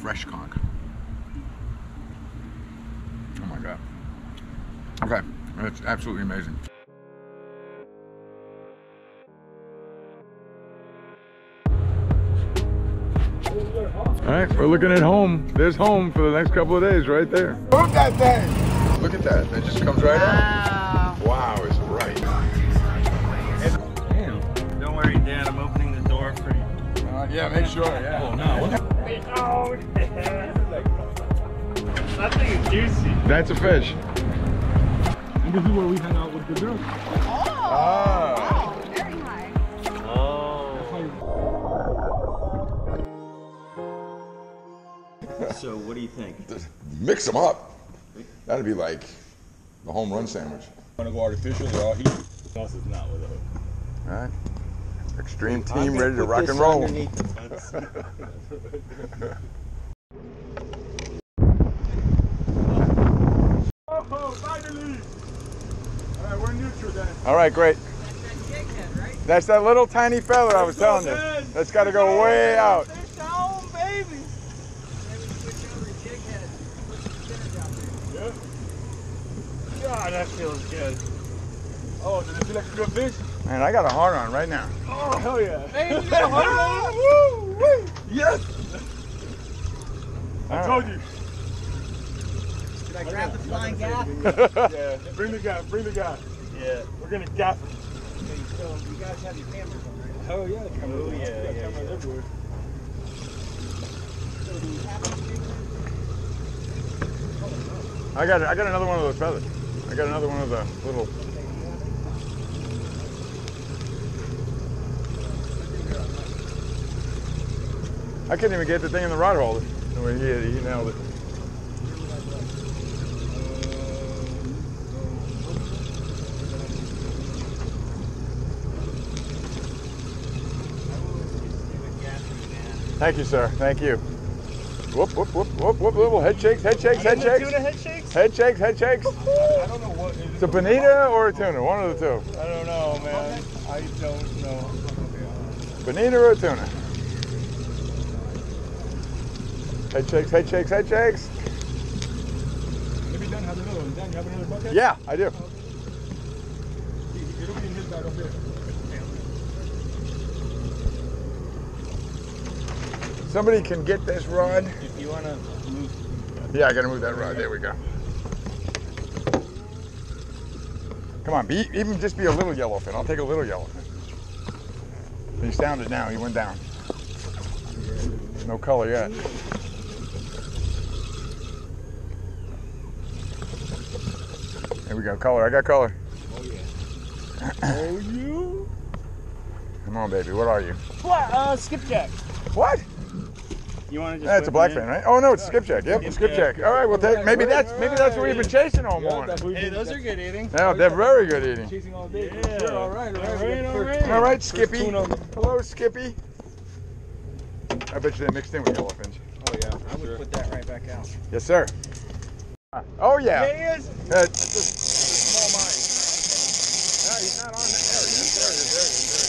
fresh conch. Oh my God. Okay, that's absolutely amazing. All right, we're looking at home. There's home for the next couple of days right there. Move that thing! Look at that, it just comes right out. Wow, it's bright. Damn. Don't worry, Dad, I'm opening the door for you. Yeah, make sure, yeah. Oh, no. Oh, that thing is juicy. That's a fish. And this is where we hang out with the girls. Oh. Very high. So, what do you think? Just mix them up. That'd be like the home run sandwich. Want to go artificial or all heat? Sauce is not with a hook. All right. Extreme team ready to rock and roll. Oh, finally! All right, we're neutral then. All right, great. That's that little tiny feather I was telling you. That's got to go way out. Fish on, baby! Yeah? God, that feels good. Oh, does it feel like a good fish? Man, I got a hard on right now. Oh, hell yeah. Hey, you got a hard on? Woo, woo. Yes! I told you. Did I grab the flying gaff? Yeah, bring the guy, bring the guy. Yeah. We're gonna gaff him. Okay, so you guys have your cameras on, right? Hell yeah. Oh, yeah, yeah, Cameras yeah. everywhere. So do you have any pictures? I got another one of those feathers. I got another one of the little. I couldn't even get the thing in the rod holder. He nailed it. Thank you, sir. Thank you. Whoop, whoop, whoop, whoop, whoop. Little head shakes, head shakes, head shakes. Tuna head shakes? Head shakes, head shakes. I don't know what. It's a bonita or a tuna, one of the two. I don't know, man. I don't know. Bonita or a tuna. Head shakes, head shakes, head shakes. Maybe Dan has another one. Dan, you have another bucket? Yeah, I do. It'll be in his bag up there. Somebody can get this rod. If you want to move. Yeah, I gotta move that rod. There we go. Come on, even just be a little yellowfin. I'll take a little yellowfin. He's down it now. He went down. No color yet. There we go. Color. I got color. Oh, yeah. Oh, you? Come on, baby. What are you? Skipjack. What? You want to just? That's a blackfin, right? Oh no, it's skipjack. Yep, skipjack. All right, we'll take. Maybe that's what we've been chasing all morning. Hey, those are good eating. No, they're very good eating. Chasing all day. Yeah. Sure, all right, all right. All right. All right, Skippy. Hello, Skippy. I bet you they mixed in with yellowfins. Oh, yeah. I would put that right back out. Yes, sir. Oh yeah. Yeah, he is. It's a small mine. No, he's not on there. There he is. There he is. There he is.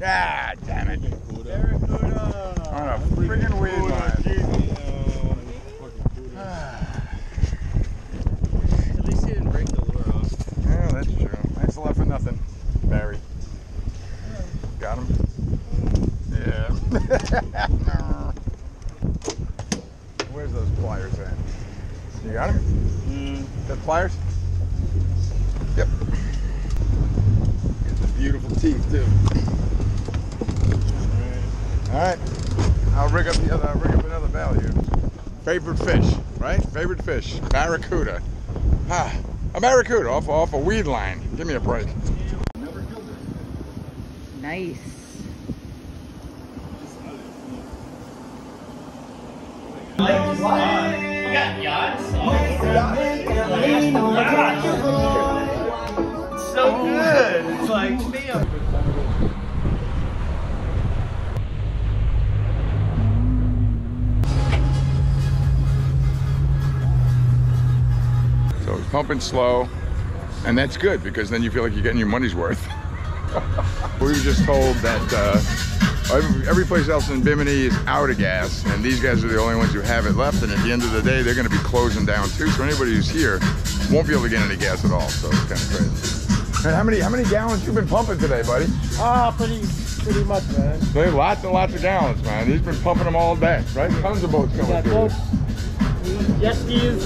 Ah, damn it. Barracuda. On a friggin' weed line. At least he didn't break the lure off. Yeah, that's true. Thanks a lot for nothing, Barry. Got him? Yeah. Where's those pliers at? You got him? Got pliers? Yep. Got the beautiful teeth too. All right. I'll rig up another value. Favorite fish, right? Favorite fish, barracuda. Ah, a barracuda off a weed line. Give me a break. Nice. You got yachts? So good. It's like me. pumping slow, and that's good because then you feel like you're getting your money's worth. We were just told that every place else in Bimini is out of gas, and these guys are the only ones who have it left, and at the end of the day, they're gonna be closing down too, so anybody who's here won't be able to get any gas at all, so it's kind of crazy. Man, how many gallons you been pumping today, buddy? Pretty much, man. They lots and lots of gallons, man. He's been pumping them all day, right? Tons of boats coming through. Boats, jet skis,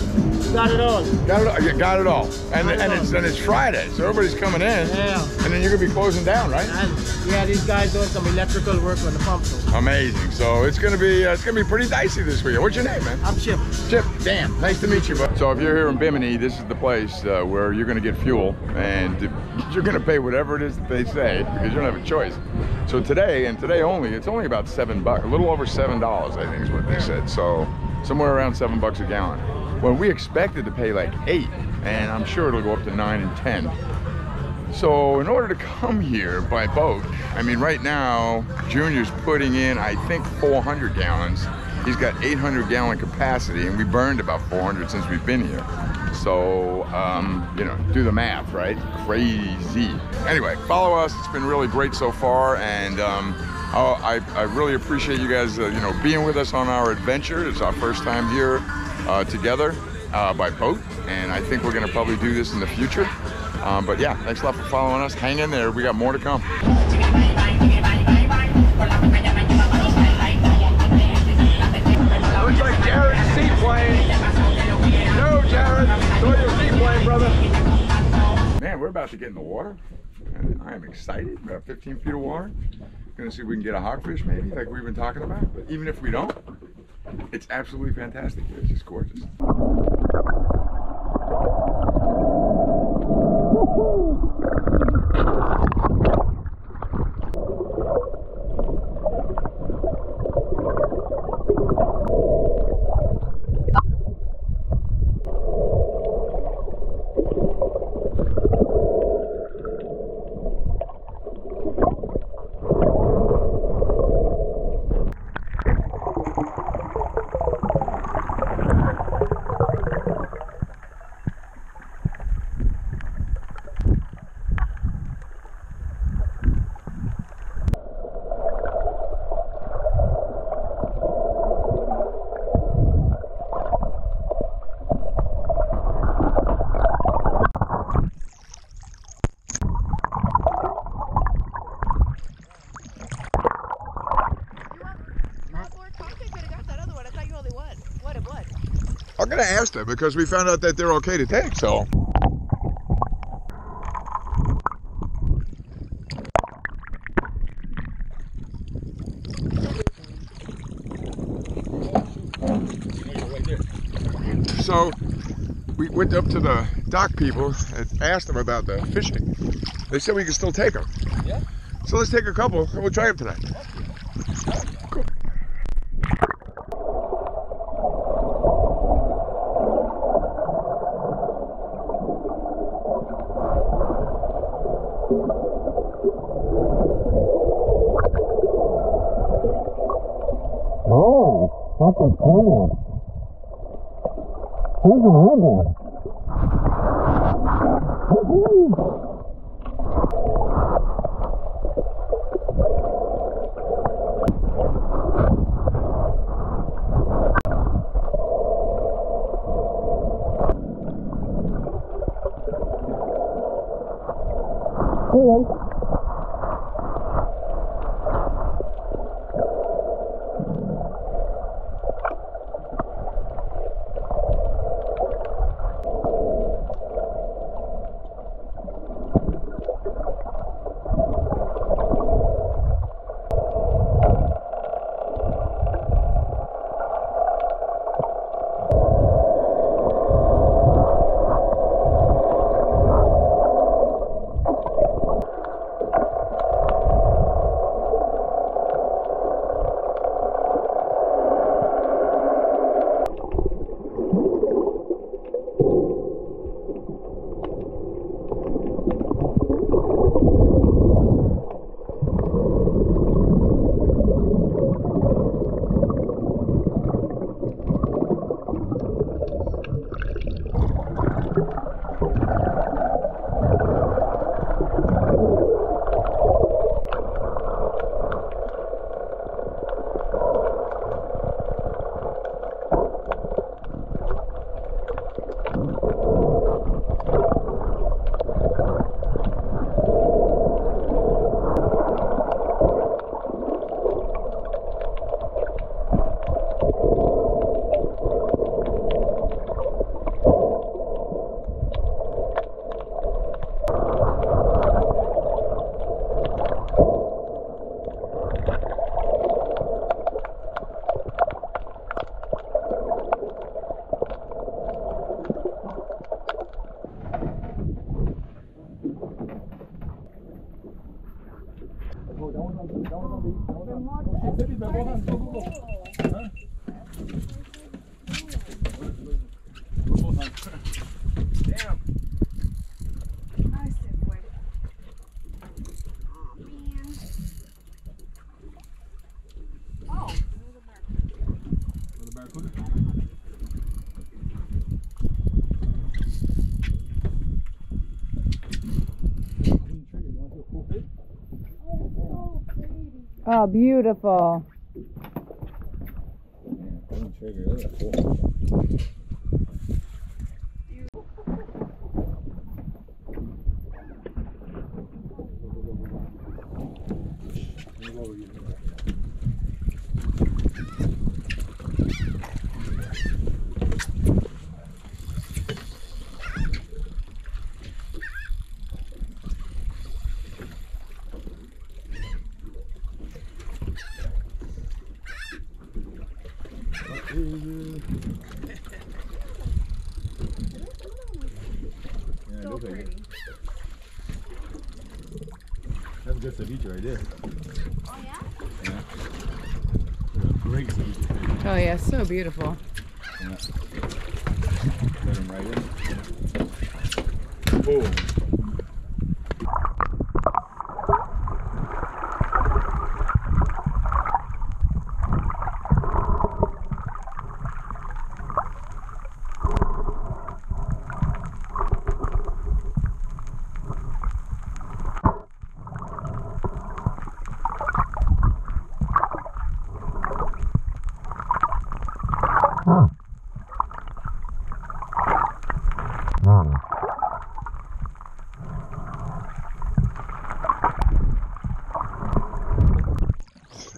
got it all. Got it all. And it's Friday, so everybody's coming in. Yeah. And then you're gonna be closing down, right? And yeah, these guys doing some electrical work on the pump. So. Amazing. So it's gonna be pretty dicey this weekend. What's your name, man? I'm Chip. Chip. Dan. Nice to meet you, bud. So if you're here in Bimini, this is the place where you're gonna get fuel, and you're gonna pay whatever it is that they say because you don't have a choice. So today, and today only, it's only about $7, a little over $7, I think is what they said. So somewhere around $7 a gallon. When we expected to pay like 8, and I'm sure it'll go up to 9 and 10. So in order to come here by boat, I mean, right now, Junior's putting in, I think, 400 gallons. He's got 800 gallon capacity, and we burned about 400 since we've been here. So, you know, do the math, right? Crazy. Anyway, follow us. It's been really great so far, and I really appreciate you guys, you know, being with us on our adventure. It's our first time here together by boat, and I think we're gonna probably do this in the future. But yeah, thanks a lot for following us. Hang in there. We got more to come. Looks like Jared's seaplane. No, Jared, throw your seaplane, brother. Man, we're about to get in the water. And I am excited. About 15 feet of water. Gonna see if we can get a hogfish, maybe, like we've been talking about. But even if we don't, it's absolutely fantastic here. It's just gorgeous. I'm gonna ask them because we found out that they're okay to take, so. So we went up to the dock people and asked them about the fishing. They said we can still take them. Yeah. So let's take a couple and we'll try them tonight. Cool. Oh, that's a penguin. Here's a penguin. Hello. Oh, beautiful. So pretty. That's good ceviche right there. Oh yeah? Yeah. Great ceviche. Oh yeah, so beautiful. Yeah. Let him right in. Boom.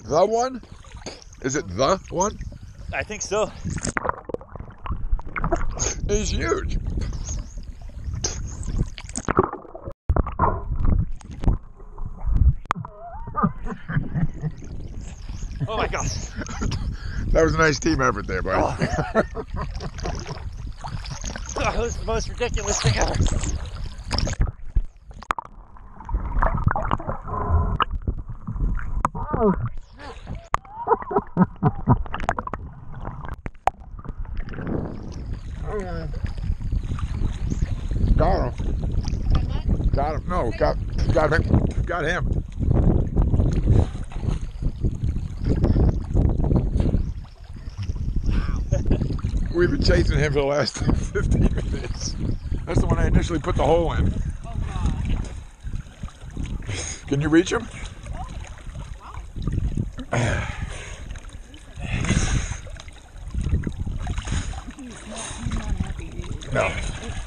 The one? Is it the one? I think so. He's huge. Oh my gosh. That was a nice team effort there, buddy. That was the most ridiculous thing ever. Got him. Got him. No, got him. Got him. We've been chasing him for the last 15 minutes. That's the one I initially put the hole in. Oh god. Can you reach him? No,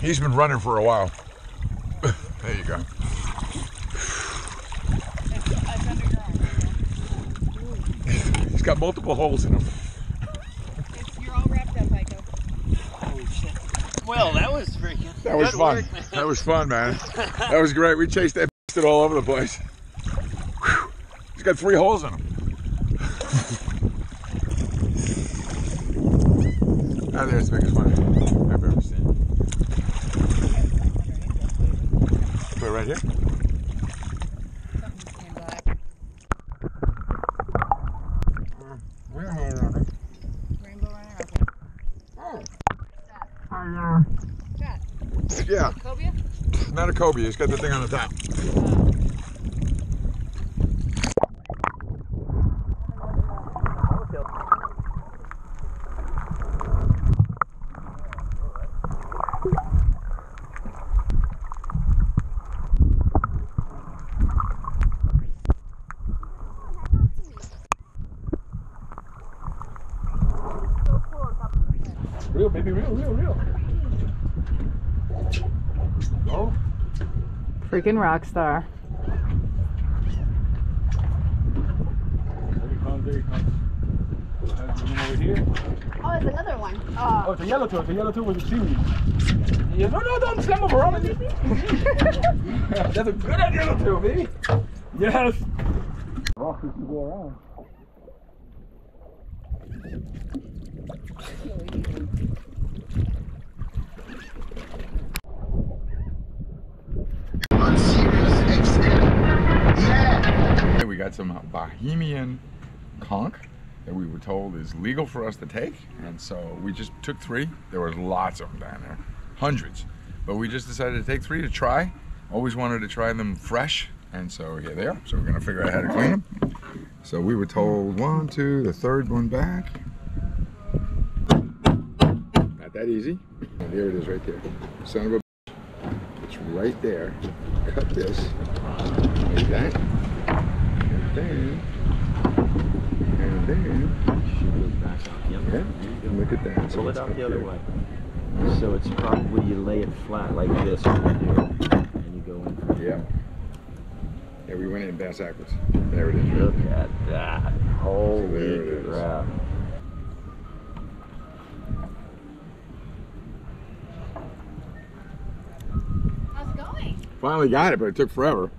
he's been running for a while. There you go. It's under your arm. He's got multiple holes in him. You're all wrapped up, Heiko. Oh shit. Well, that was freaking. That was good fun. work, man. That was fun, man. That was great. We chased that bastard all over the place. Whew. He's got 3 holes in him. Oh, there's the biggest one I've ever seen. Put it right here. Something just came by. Rainbow runner? Okay. Cat. Yeah, Cobia? not a cobia. He's got the thing on the top. Real, baby, real. Oh. Freaking rock star. There he comes. There's one over here. Oh, there's another one. Oh, it's a yellowtail. The yellowtail was a seaweed. Yeah, no, don't slam over on me. That's a good yellowtail, baby. Yes. Rocks used to go around. We got some Bahamian conch that we were told is legal for us to take, and so we just took 3. There was lots of them down there, hundreds, but we just decided to take 3 to try. Always wanted to try them fresh, and so here they are. So we're gonna figure out how to clean them. So we were told 1, 2, the 3rd one back. that easy. And there it is right there. Son of a bitch. It's right there. Cut this. Like that. And then. Shoot it back out. Yep. Yeah. Look at that. Pull it it's out up the other there. way. So it's probably you lay it flat like this when you do it, and you go in. Yeah. Yeah, we went in bass backwards. There it is. Look at that. There Holy it is. crap. How's it going? Finally got it, but it took forever.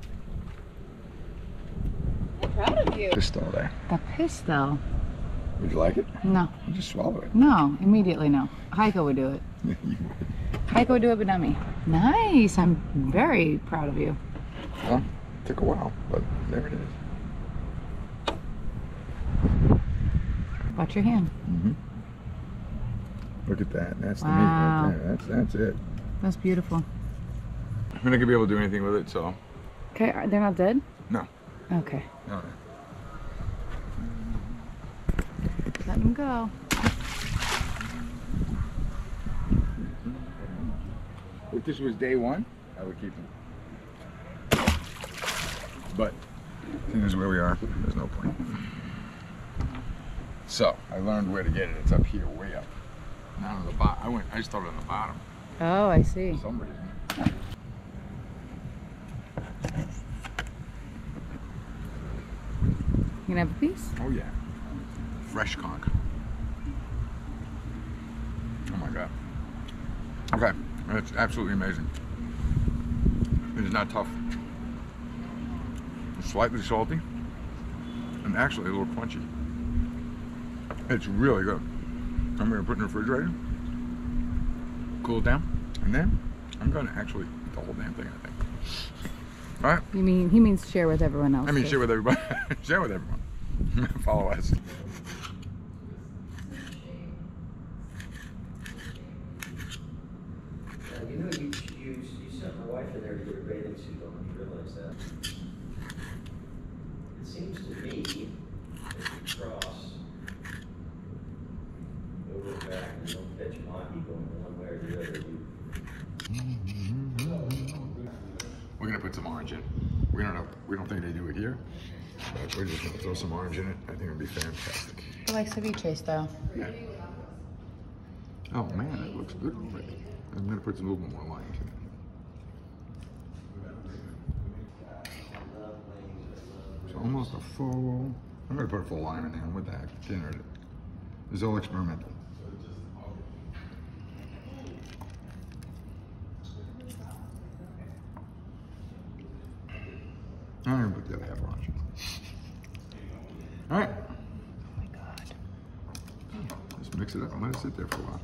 I'm proud of you. Just all day. The pistol. Would you like it? No. You just swallow it. No. Immediately no. Heiko would do it. Heiko would do it, but not me. Nice. I'm very proud of you. Well, it took a while, but there it is. Watch your hand. Look at that. That's Wow. the meat right there. That's it. That's beautiful. We're not gonna be able to do anything with it, so. Okay, they're not dead? No. Okay. No. Let them go. If this was day one, I would keep them. But seeing as where we are, there's no point. So I learned where to get it. It's up here, way up. Not on the bottom. I started on the bottom Oh, I see. for some reason. You gonna have a piece? Oh yeah. Fresh conch. Oh my god. Okay, it's absolutely amazing. It is not tough. It's slightly salty and actually a little crunchy. It's really good. I'm gonna put it in the refrigerator, cool it down, and then I'm gonna actually eat the whole damn thing, I think. All right. You mean he means share with everyone else? I mean, too. share with everybody. Share with everyone. Follow us. You know, you sent my wife in there to get a bathing suit on. You realize that? It seems to me if you cross over and back and don't catch Monty going one way or the other, We're gonna put some orange in. We don't know. We don't think they do it here, but we're just gonna throw some orange in it. I think it'll be fantastic. He likes ceviche style. Yeah. Oh man, it looks good already. I'm gonna put some little bit more lime in it. It's almost a full. I'm gonna put a full lime in there. What the heck? Can't hurt it. It's all experimental. I'm gonna put the other half orange. All right. Just mix it up and let it sit there for a while.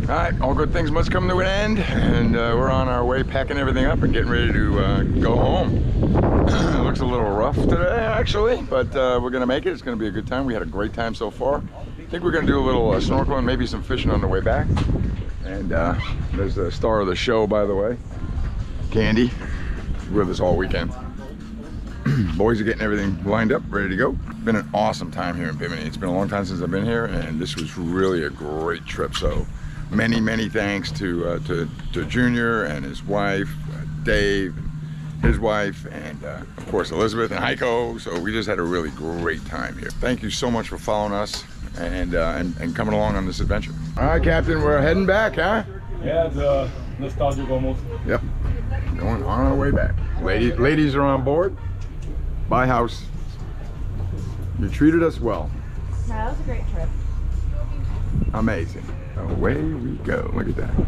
All right, all good things must come to an end, and we're on our way packing everything up and getting ready to go home. It looks a little rough today, actually, but we're gonna make it. It's gonna be a good time. We had a great time so far. I think we're gonna do a little snorkeling, maybe some fishing on the way back. And there's the star of the show, by the way, Candy, with us all weekend. Boys are getting everything lined up, ready to go. Been an awesome time here in Bimini. It's been a long time since I've been here, and this was really a great trip. So many thanks to Junior and his wife, Dave, his wife, and of course Elizabeth and Heiko. So we just had a really great time here. Thank you so much for following us and coming along on this adventure. All right, Captain, we're heading back, huh? Yeah, it's nostalgic almost. Yep. Going on our way back. Ladies are on board. Bye, house. You treated us well. Yeah, that was a great trip. Amazing. Away we go. Look at that. That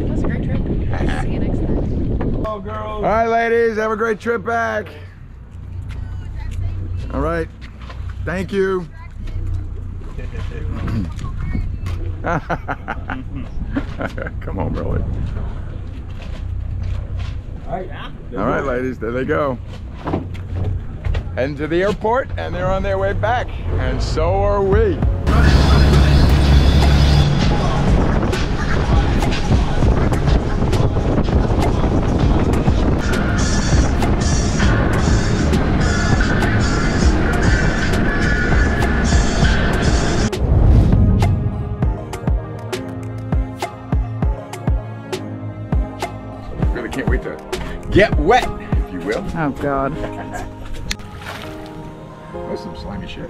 was a great trip. See you next time. Oh, girls. All right, ladies, have a great trip back. All right. Thank you. Come on, Billy. All right, ladies, there they go. Heading to the airport, and they're on their way back, and so are we. get wet, if you will. Oh God. That's some slimy shit.